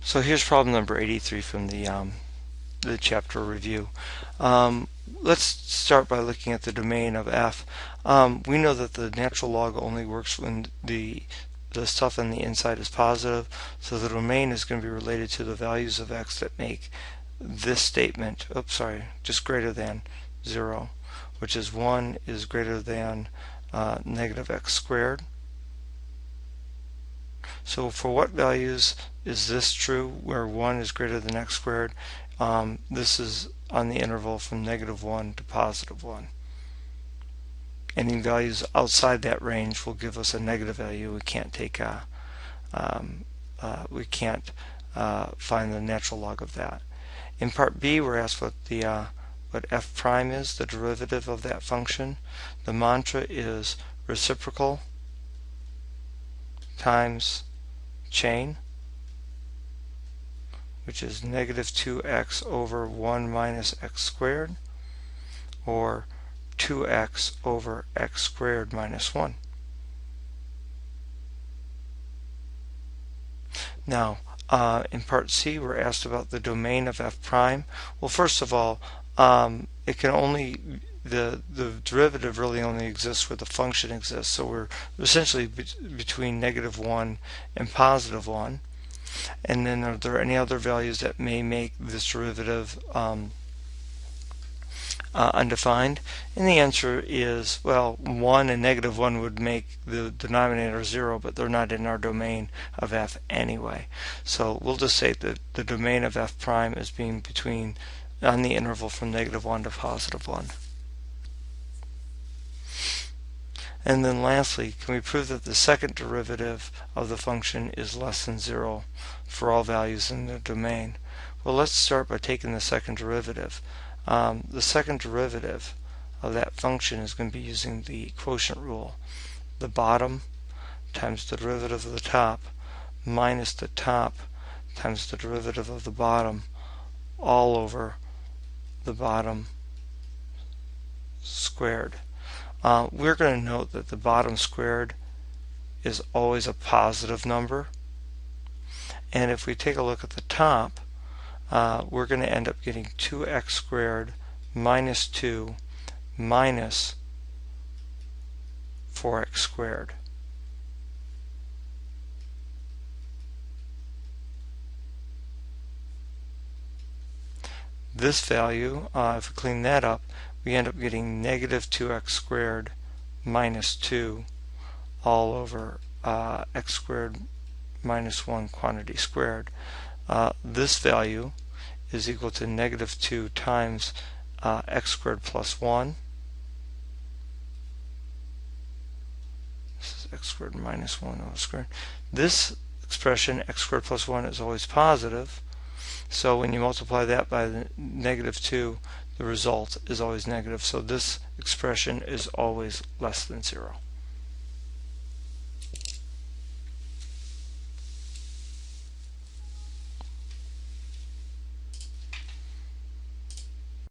So here's problem number 83 from the chapter review. Let's start by looking at the domain of f. We know that the natural log only works when the stuff on the inside is positive, so the domain is going to be related to the values of x that make this statement, just greater than 0, which is 1 is greater than negative x squared. So for what values is this true, where 1 is greater than x squared? This is on the interval from -1 to +1. Any values outside that range will give us a negative value. We can't take find the natural log of that. In part B, we're asked what f prime is, the derivative of that function. The mantra is reciprocal times chain, which is -2x over 1 minus x squared, or 2x over x squared minus 1. Now, in part C, we're asked about the domain of f prime. Well, first of all, it can only the derivative really only exists where the function exists. So we're essentially between -1 and +1. And then are there any other values that may make this derivative undefined? And the answer is, well, 1 and -1 would make the denominator 0, but they're not in our domain of f anyway. So we'll just say that the domain of f prime is being between on the interval from -1 to +1. And then lastly, can we prove that the second derivative of the function is less than 0 for all values in the domain? Well, let's start by taking the second derivative. The second derivative of that function is going to be using the quotient rule. The bottom times the derivative of the top minus the top times the derivative of the bottom all over the bottom squared. We're going to note that the bottom squared is always a positive number, and if we take a look at the top, we're going to end up getting 2x squared minus 2 minus 4x squared. This value, if we clean that up, we end up getting -2x squared minus 2 all over x squared minus 1 quantity squared. This value is equal to -2 times x squared plus 1. This is x squared minus 1 all squared. This expression, x squared plus 1, is always positive. So when you multiply that by the -2, the result is always negative. So this expression is always less than 0.